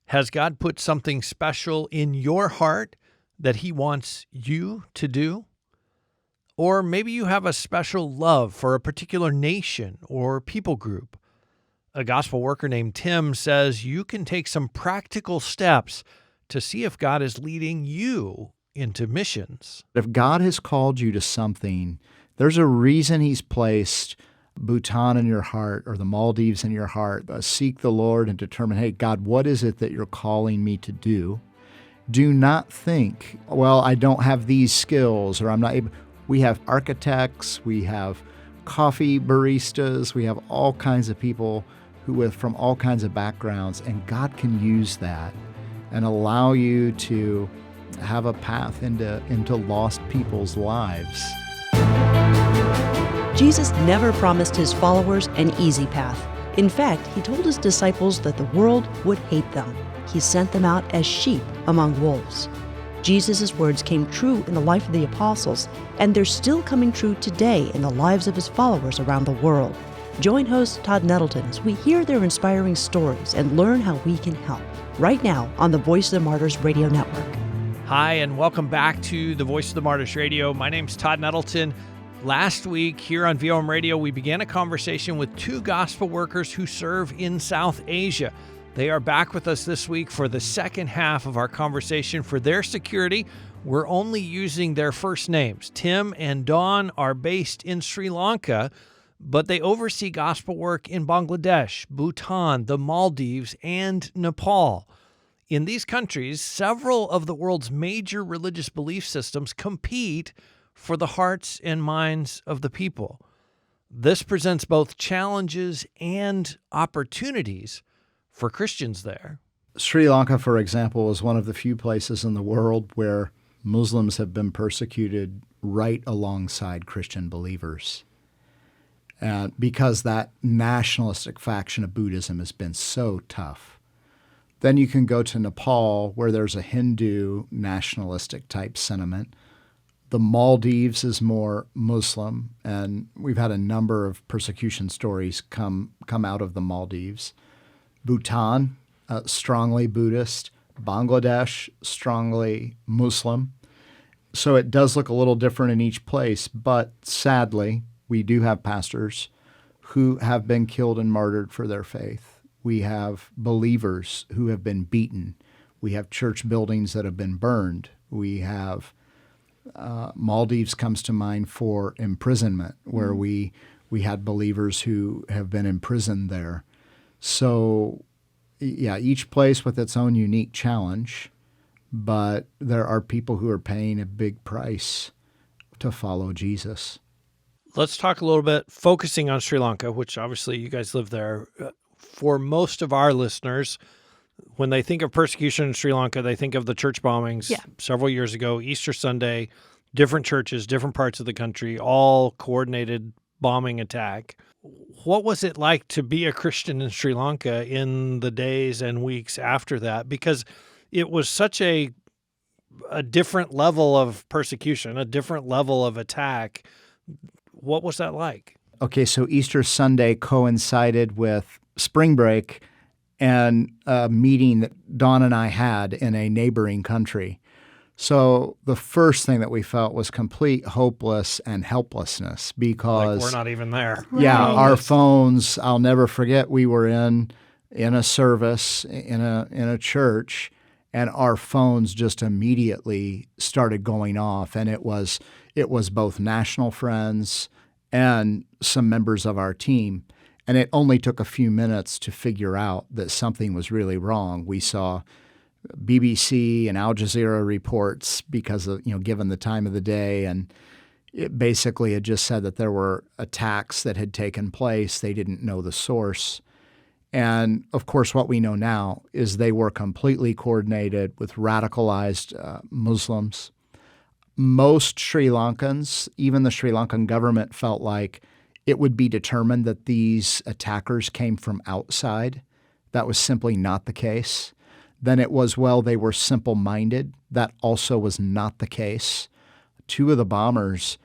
Has God put something special in your heart that he wants you to do? Or maybe you have a special love for a particular nation or people group. A gospel worker named Tim says you can take some practical steps to see if God is leading you into missions. If God has called you to something, there's a reason he's placed Bhutan in your heart or the Maldives in your heart. Seek the Lord and determine, hey, God, what is it that you're calling me to do? Do not think, well, I don't have these skills or I'm not able. We have architects, we have coffee baristas, we have all kinds of people from all kinds of backgrounds, and God can use that and allow you to have a path into lost people's lives. Jesus never promised his followers an easy path. In fact, he told his disciples that the world would hate them. He sent them out as sheep among wolves. Jesus' words came true in the life of the apostles, and they're still coming true today in the lives of his followers around the world. Join host Todd Nettleton as we hear their inspiring stories and learn how we can help. Right now on the Voice of the Martyrs Radio Network. Hi, and welcome back to the Voice of the Martyrs Radio. My name's Todd Nettleton. Last week here on VOM Radio, we began a conversation with two gospel workers who serve in South Asia. They are back with us this week for the second half of our conversation. For their security, we're only using their first names. Tim and Dawn are based in Sri Lanka, but they oversee gospel work in Bangladesh, Bhutan, the Maldives, and Nepal. In these countries, several of the world's major religious belief systems compete for the hearts and minds of the people. This presents both challenges and opportunities for Christians there. Sri Lanka, for example, is one of the few places in the world where Muslims have been persecuted right alongside Christian believers. Because that nationalistic faction of Buddhism has been so tough. Then you can go to Nepal, where there's a Hindu nationalistic type sentiment. The Maldives is more Muslim, and we've had a number of persecution stories come out of the Maldives. Bhutan, strongly Buddhist. Bangladesh, strongly Muslim. So it does look a little different in each place, but sadly, we do have pastors who have been killed and martyred for their faith. We have believers who have been beaten. We have church buildings that have been burned. We have Maldives comes to mind for imprisonment, where we had believers who have been imprisoned there. So, yeah, each place with its own unique challenge, but there are people who are paying a big price to follow Jesus. Let's talk a little bit, focusing on Sri Lanka, which obviously you guys live there. For most of our listeners, when they think of persecution in Sri Lanka, they think of the church bombings several years ago, Easter Sunday, different churches, different parts of the country, all coordinated bombing attack. What was it like to be a Christian in Sri Lanka in the days and weeks after that? Because it was such a different level of persecution, a different level of attack. What was that like? Okay, so Easter Sunday coincided with spring break and a meeting that Dawn and I had in a neighboring country. So the first thing that we felt was complete hopeless and helplessness because we're not even there. Yeah, our phones, I'll never forget, we were in a service in a church, and our phones just immediately started going off, and it was both national friends and some members of our team. And it only took a few minutes to figure out that something was really wrong. We saw BBC and Al Jazeera reports because of, given the time of the day, and it basically had just said that there were attacks that had taken place. They didn't know the source. And of course, what we know now is they were completely coordinated with radicalized Muslims. Most Sri Lankans, even the Sri Lankan government, felt like it would be determined that these attackers came from outside. That was simply not the case. Then it was, well, they were simple-minded. That also was not the case. Two of the bombers,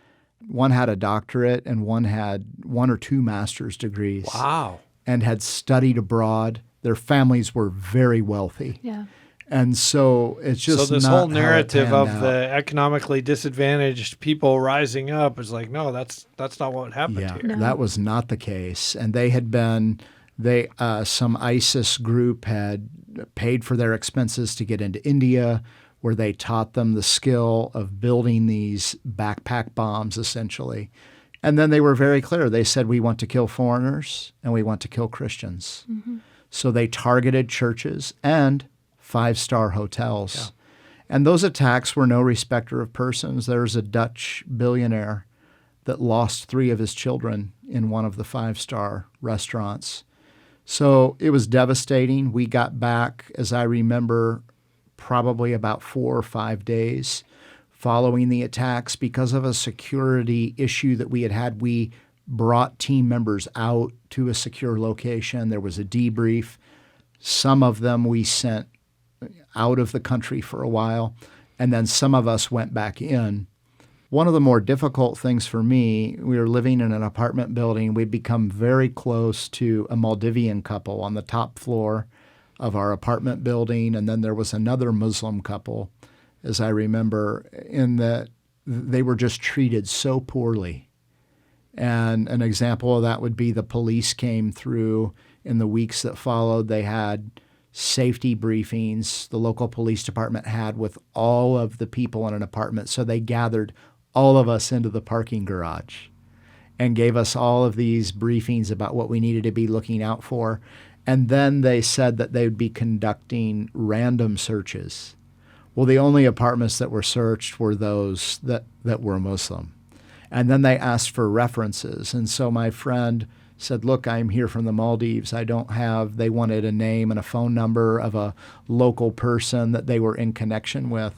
one had a doctorate and one had 1 or 2 master's degrees. Wow. And had studied abroad Their families were very wealthy. Yeah. And so it's just so this not whole how it narrative panned of out. the economically disadvantaged people rising up is like, no, that's not what happened Yeah, here. No. that was not the case. And they had been, some ISIS group had paid for their expenses to get into India, where they taught them the skill of building these backpack bombs, essentially. And then they were very clear. They said, we want to kill foreigners and we want to kill Christians. Mm-hmm. So they targeted churches and five-star hotels. Yeah. And those attacks were no respecter of persons. There's a Dutch billionaire that lost 3 of his children in one of the five-star restaurants. So it was devastating. We got back, as I remember, probably about 4 or 5 days following the attacks. Because of a security issue that we had, we brought team members out to a secure location. There was a debrief. Some of them we sent out of the country for a while, and then some of us went back in. One of the more difficult things for me, we were living in an apartment building. We'd become very close to a Maldivian couple on the top floor of our apartment building, and then there was another Muslim couple, as I remember, in that they were just treated so poorly. And an example of that would be the police came through in the weeks that followed. They had safety briefings the local police department had with all of the people in an apartment. So they gathered all of us into the parking garage and gave us all of these briefings about what we needed to be looking out for. And then they said that they would be conducting random searches. Well, the only apartments that were searched were those that were Muslim. And then they asked for references. And so my friend said, look, I'm here from the Maldives. They wanted a name and a phone number of a local person that they were in connection with.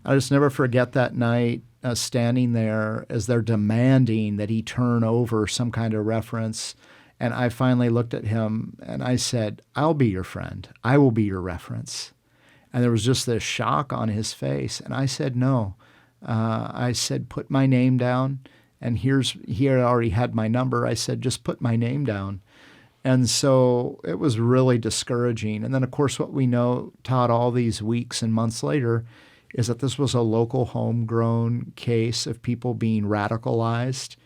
I'll just never forget that night standing there as they're demanding that he turn over some kind of reference. And I finally looked at him and I said, I'll be your friend. I will be your reference. And there was just this shock on his face. And I said, no. I said, put my name down. And he had already had my number. I said, just put my name down. And so it was really discouraging. And then, of course, what we know, Todd, all these weeks and months later, is that this was a local homegrown case of people being radicalized,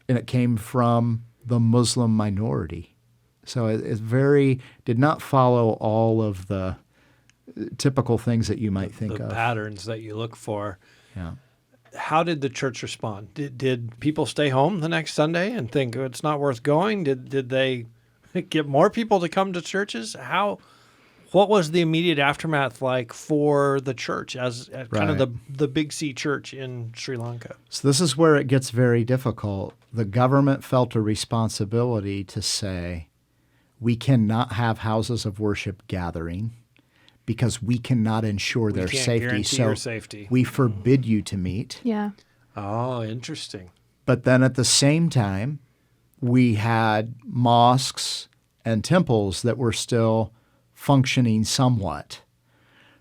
and it came from the Muslim minority. So it did not follow all of the typical things that you might think the of. patterns that you look for. Yeah. How did the church respond? Did people stay home the next Sunday and think it's not worth going? Did they get more people to come to churches? What was the immediate aftermath like for the church as kind of the Big C church in Sri Lanka? So this is where it gets very difficult. The government felt a responsibility to say, we cannot have houses of worship gathering because we cannot ensure their can't safety. guarantee So your safety. we forbid you to meet. Yeah. Oh, interesting. But then at the same time, we had mosques and temples that were still functioning somewhat.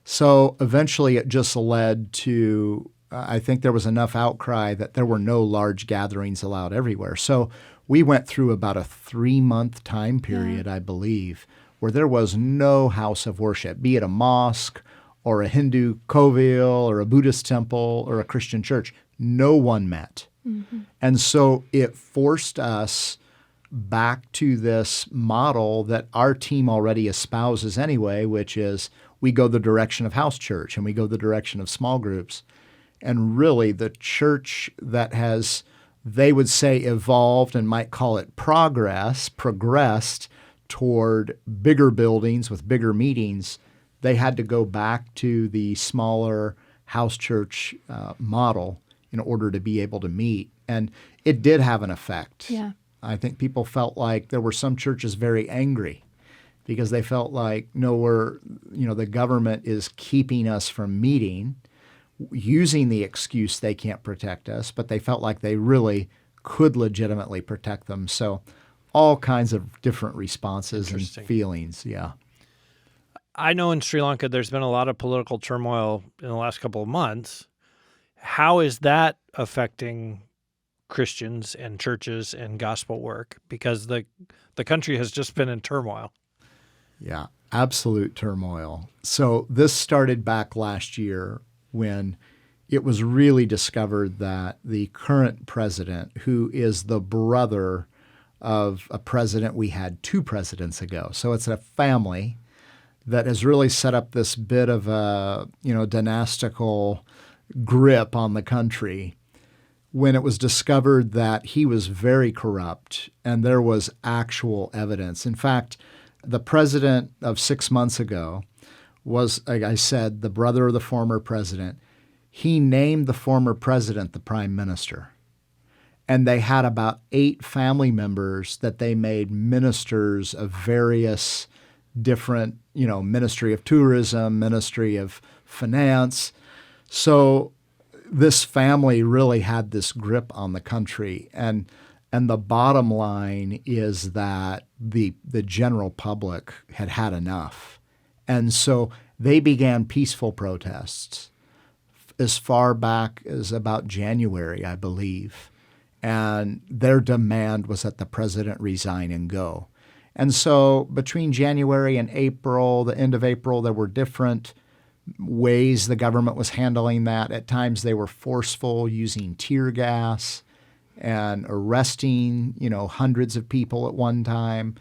So eventually it just led to, I think there was enough outcry that there were no large gatherings allowed everywhere. So we went through about a 3-month time period, I believe, where there was no house of worship, be it a mosque or a Hindu kovil or a Buddhist temple or a Christian church. No one met. Mm-hmm. And so it forced us back to this model that our team already espouses anyway, which is we go the direction of house church and we go the direction of small groups. And really the church that has, they would say, evolved and might call it progressed toward bigger buildings with bigger meetings, they had to go back to the smaller house church model in order to be able to meet. And it did have an effect. Yeah. I think people felt like there were some churches very angry because they felt like, no, the government is keeping us from meeting, using the excuse they can't protect us, but they felt like they really could legitimately protect them. So all kinds of different responses and feelings, yeah. I know in Sri Lanka there's been a lot of political turmoil in the last couple of months. How is that affecting Christians and churches and gospel work? Because the country has just been in turmoil. Yeah. Absolute turmoil. So this started back last year when it was really discovered that the current president, who is the brother of a president we had 2 presidents ago, so it's a family that has really set up this bit of a, dynastical grip on the country. When it was discovered that he was very corrupt and there was actual evidence. In fact, the president of 6 months ago was, like I said, the brother of the former president. He named the former president the prime minister. And they had about 8 family members that they made ministers of various different, Ministry of Tourism, Ministry of Finance. So this family really had this grip on the country. And the bottom line is that the general public had had enough. And so they began peaceful protests as far back as about January, I believe. And their demand was that the president resign and go. And so between January and April, the end of April, there were different ways the government was handling that. At times they were forceful, using tear gas and arresting, hundreds of people at one time.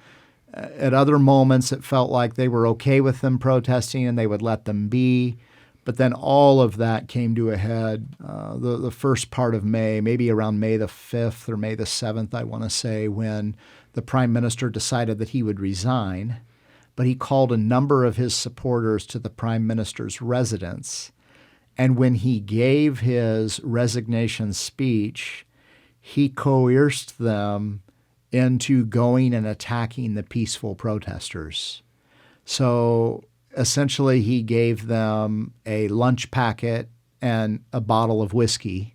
At other moments, it felt like they were okay with them protesting and they would let them be. But then all of that came to a head the first part of May, maybe around May the 5th or May the 7th, I want to say, when the prime minister decided that he would resign. But he called a number of his supporters to the prime minister's residence. And when he gave his resignation speech, he coerced them into going and attacking the peaceful protesters. So essentially, he gave them a lunch packet and a bottle of whiskey.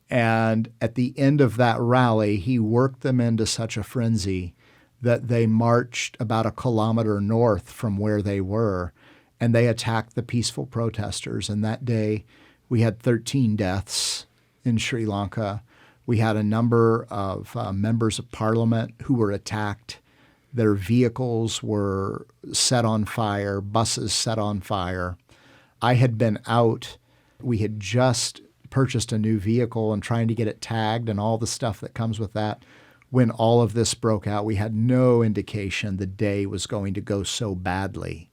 And at the end of that rally, he worked them into such a frenzy that they marched about 1 kilometer north from where they were, and they attacked the peaceful protesters. And that day, we had 13 deaths in Sri Lanka. We had a number of members of parliament who were attacked. Their vehicles were set on fire, buses set on fire. I had been out. We had just purchased a new vehicle and trying to get it tagged and all the stuff that comes with that. When all of this broke out, we had no indication the day was going to go so badly.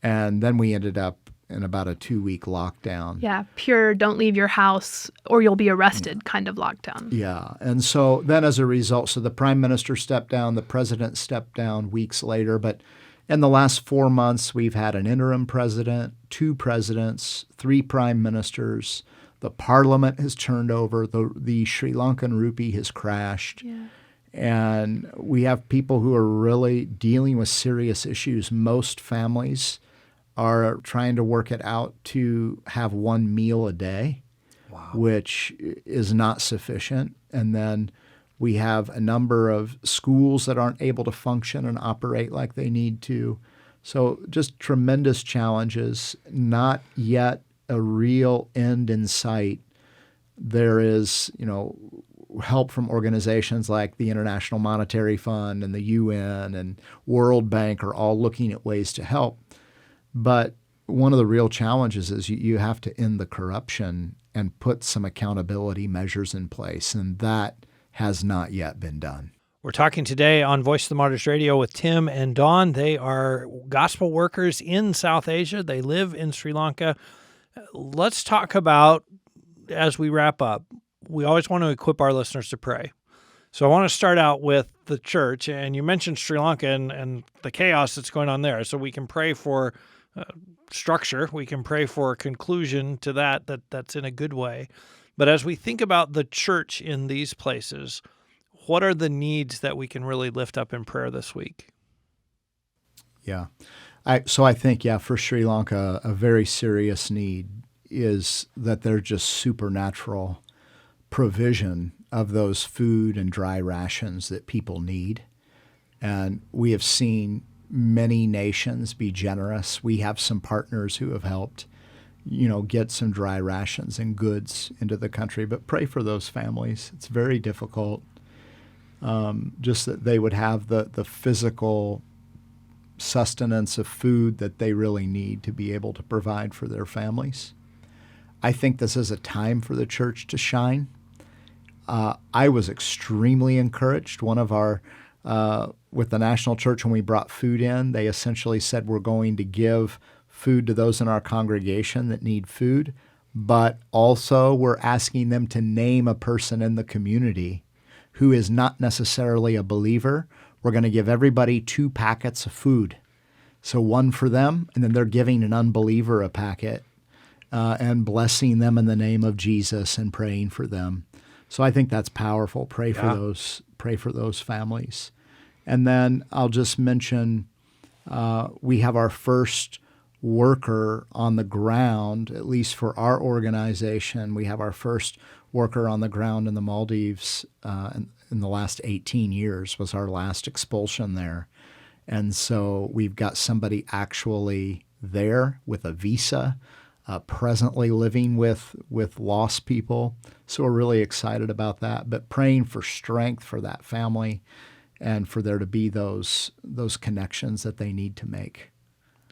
And then we ended up in about a 2-week lockdown. Yeah, pure don't leave your house or you'll be arrested kind of lockdown. Yeah. And so then as a result, so the prime minister stepped down, the president stepped down weeks later. But in the last 4 months, we've had an interim president, 2 presidents, 3 prime ministers. The parliament has turned over. The Sri Lankan rupee has crashed. Yeah. And we have people who are really dealing with serious issues. Most families are trying to work it out to have 1 meal a day, wow, which is not sufficient. And then we have a number of schools that aren't able to function and operate like they need to. So just tremendous challenges, not yet a real end in sight. There is, help from organizations like the International Monetary Fund and the UN and World Bank are all looking at ways to help. But one of the real challenges is you have to end the corruption and put some accountability measures in place, and that has not yet been done. We're talking today on Voice of the Martyrs Radio with Tim and Dawn. They are gospel workers in South Asia. They live in Sri Lanka. Let's talk about, as we wrap up, we always want to equip our listeners to pray. So I want to start out with the church, and you mentioned Sri Lanka and the chaos that's going on there. So we can pray for structure. We can pray for a conclusion to that's in a good way. But as we think about the church in these places, what are the needs that we can really lift up in prayer this week? Yeah. So I think, for Sri Lanka, a very serious need is that there's just supernatural provision of those food and dry rations that people need. And we have seen many nations be generous. We have some partners who have helped, get some dry rations and goods into the country. But pray for those families. It's very difficult. Just that they would have the physical sustenance of food that they really need to be able to provide for their families. I think this is a time for the church to shine. I was extremely encouraged. One of our, with the National Church, when we brought food in, they essentially said we're going to give food to those in our congregation that need food, but also we're asking them to name a person in the community who is not necessarily a believer. We're going to give everybody 2 packets of food. So one for them, and then they're giving an unbeliever a packet and blessing them in the name of Jesus and praying for them. So I think that's powerful. Pray for those families. And then I'll just mention we have our first worker on the ground, at least for our organization. We have our first worker on the ground in the Maldives in the last 18 years was our last expulsion there. And so we've got somebody actually there with a visa, presently living with lost people. So we're really excited about that. But praying for strength for that family and for there to be those connections that they need to make.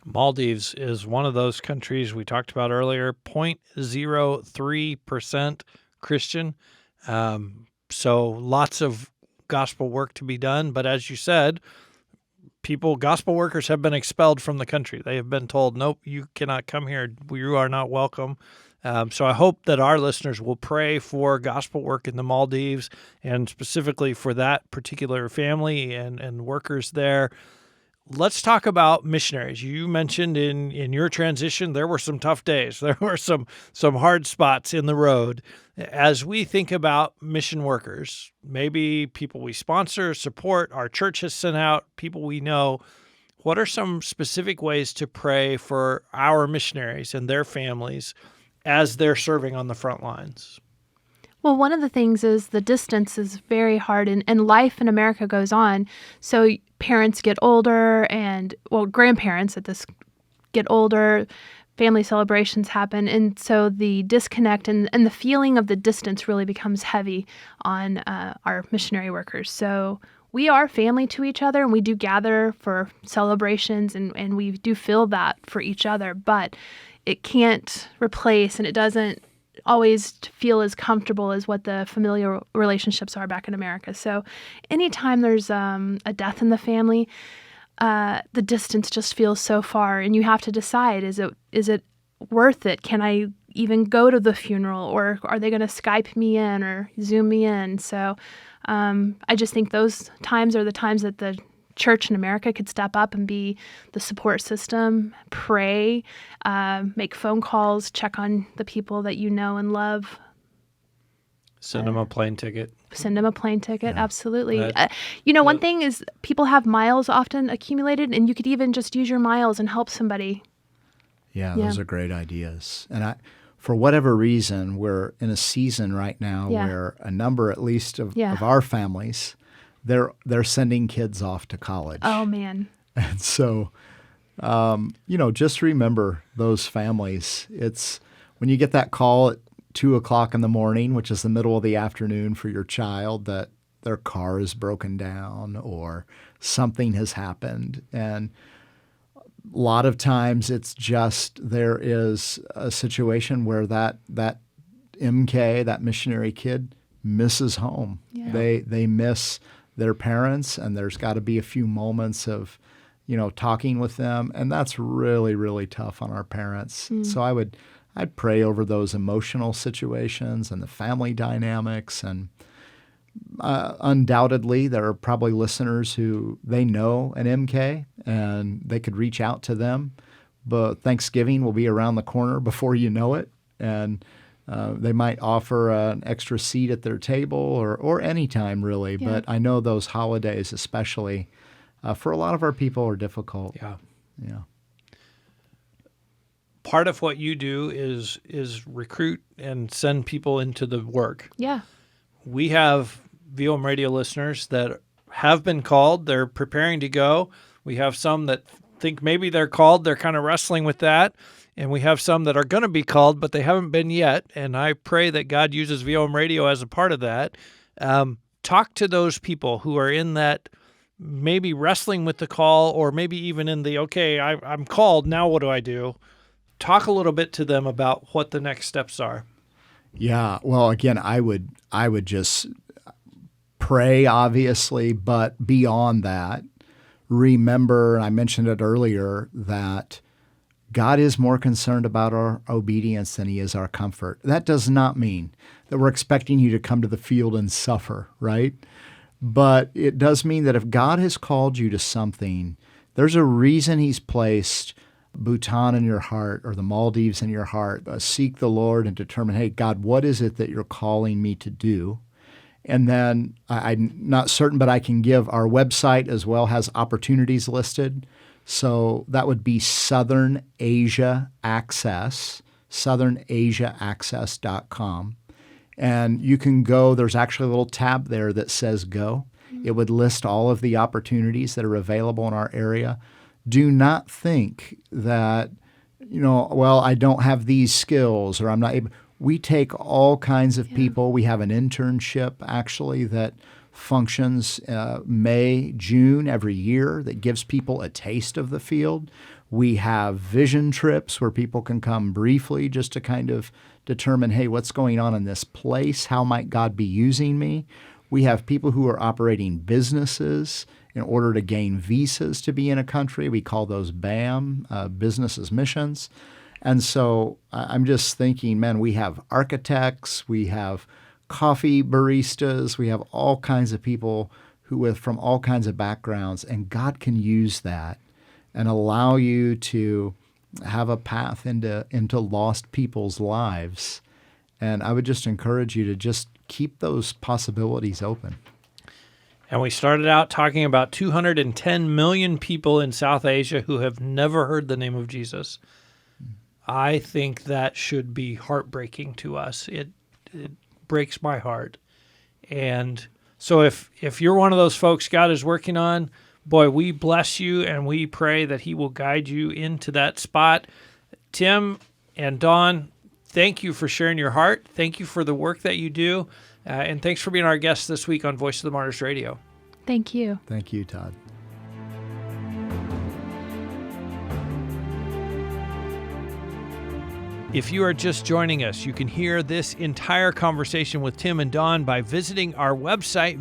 Maldives is one of those countries we talked about earlier, 0.03% Christian. So lots of gospel work to be done. But as you said, gospel workers have been expelled from the country. They have been told, nope, you cannot come here. You are not welcome. So I hope that our listeners will pray for gospel work in the Maldives and specifically for that particular family and workers there. Let's talk about missionaries. You mentioned in your transition, there were some tough days. There were some hard spots in the road. As we think about mission workers, maybe people we sponsor, support, our church has sent out, people we know, what are some specific ways to pray for our missionaries and their families as they're serving on the front lines? Well, one of the things is the distance is very hard, and life in America goes on. So parents get older grandparents at this get older, family celebrations happen. And so the disconnect and the feeling of the distance really becomes heavy on our missionary workers. So we are family to each other, and we do gather for celebrations, and we do feel that for each other, but it can't replace, and it doesn't always feel as comfortable as what the familial relationships are back in America. So anytime there's a death in the family, the distance just feels so far, and you have to decide, is it worth it? Can I even go to the funeral, or are they going to Skype me in or Zoom me in? So I just think those times are the times that the church in America could step up and be the support system, pray, make phone calls, check on the people that you know and love. Send them a plane ticket. Yeah. Absolutely. One thing is people have miles often accumulated, and you could even just use your miles and help somebody. Yeah, those are great ideas. And for whatever reason, we're in a season right now where a number, at least, of our families, they're sending kids off to college. Oh, man. And so, just remember those families. It's when you get that call at 2:00 in the morning, which is the middle of the afternoon for your child, that their car is broken down or something has happened. And a lot of times it's just there is a situation where that MK, that missionary kid, misses home. Yeah. They miss their parents, and there's got to be a few moments of, talking with them, and that's really, really tough on our parents. So I'd pray over those emotional situations and the family dynamics, and undoubtedly there are probably listeners who they know an MK and they could reach out to them, but Thanksgiving will be around the corner before you know it, and they might offer an extra seat at their table or any time, really. Yeah. But I know those holidays especially, for a lot of our people, are difficult. Yeah. Part of what you do is recruit and send people into the work. Yeah. We have VOM radio listeners that have been called. They're preparing to go. We have some that think maybe they're called. They're kind of wrestling with that. And we have some that are going to be called, but they haven't been yet. And I pray that God uses VOM radio as a part of that. Talk to those people who are in that maybe wrestling with the call, or maybe even in the, okay, I'm called, now what do I do? Talk a little bit to them about what the next steps are. Yeah. Well, again, I would just pray, obviously, but beyond that, remember, I mentioned it earlier, that God is more concerned about our obedience than he is our comfort. That does not mean that we're expecting you to come to the field and suffer, right? But it does mean that if God has called you to something, there's a reason he's placed Bhutan in your heart or the Maldives in your heart. Seek the Lord and determine, hey, God, what is it that you're calling me to do? And then I'm not certain, but I can give our website as well has opportunities listed. So that would be Southern Asia Access, southernasiaaccess.com. And you can go, there's actually a little tab there that says go. It would list all of the opportunities that are available in our area. Do not think that, well, I don't have these skills or I'm not able. We take all kinds of people. We have an internship actually that functions May, June every year that gives people a taste of the field. We have vision trips where people can come briefly just to kind of determine, hey, what's going on in this place? How might God be using me? We have people who are operating businesses in order to gain visas to be in a country. We call those BAM, business as missions. And so I'm just thinking, man, we have architects, we have coffee baristas, we have all kinds of people from all kinds of backgrounds, and God can use that and allow you to have a path into lost people's lives. And I would just encourage you to just keep those possibilities open. And we started out talking about 210 million people in South Asia who have never heard the name of Jesus. I think that should be heartbreaking to us. It breaks my heart. And so if you're one of those folks God is working on, boy, we bless you and we pray that he will guide you into that spot. Tim and Dawn, thank you for sharing your heart. Thank you for the work that you do. And thanks for being our guest this week on Voice of the Martyrs Radio. Thank you. Thank you, Todd. If you are just joining us, you can hear this entire conversation with Tim and Dawn by visiting our website,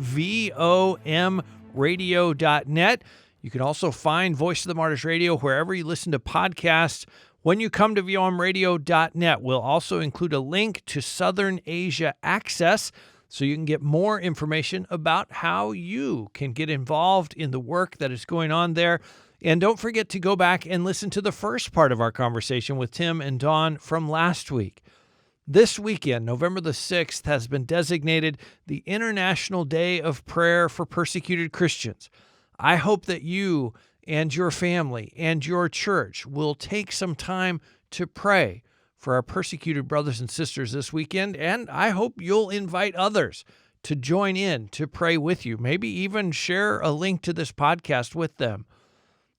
vomradio.net. You can also find Voice of the Martyrs Radio wherever you listen to podcasts. When you come to vomradio.net, we'll also include a link to Southern Asia Access so you can get more information about how you can get involved in the work that is going on there. And don't forget to go back and listen to the first part of our conversation with Tim and Dawn from last week. This weekend, November the 6th, has been designated the International Day of Prayer for Persecuted Christians. I hope that you and your family and your church will take some time to pray for our persecuted brothers and sisters this weekend, and I hope you'll invite others to join in to pray with you. Maybe even share a link to this podcast with them.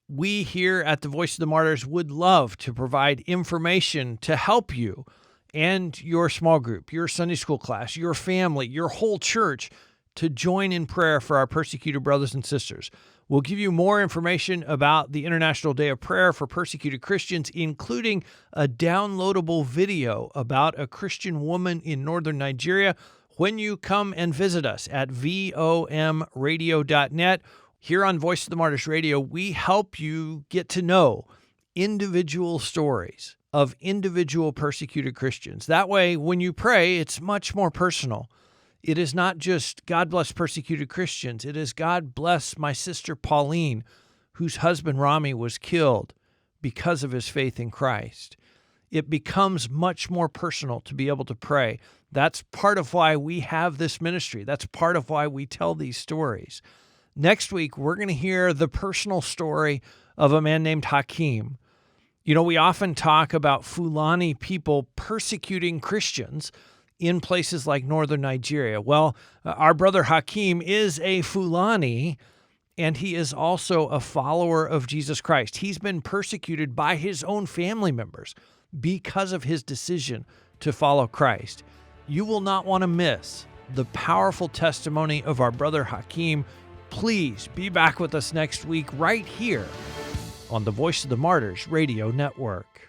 We here at the Voice of the Martyrs would love to provide information to help you and your small group, your Sunday school class, your family, your whole church to join in prayer for our persecuted brothers and sisters. We'll give you more information about the International Day of Prayer for Persecuted Christians, including a downloadable video about a Christian woman in northern Nigeria when you come and visit us at vomradio.net. Here on Voice of the Martyrs Radio, we help you get to know individual stories of individual persecuted Christians. That way, when you pray, it's much more personal. It is not just God bless persecuted Christians. It is God bless my sister Pauline, whose husband Rami was killed because of his faith in Christ. It becomes much more personal to be able to pray. That's part of why we have this ministry. That's part of why we tell these stories. Next week, we're going to hear the personal story of a man named Hakim. You know, we often talk about Fulani people persecuting Christians in places like northern Nigeria. Well, our brother Hakim is a Fulani, and he is also a follower of Jesus Christ. He's been persecuted by his own family members because of his decision to follow Christ. You will not want to miss the powerful testimony of our brother Hakim Please be back with us next week right here on the Voice of the Martyrs Radio Network.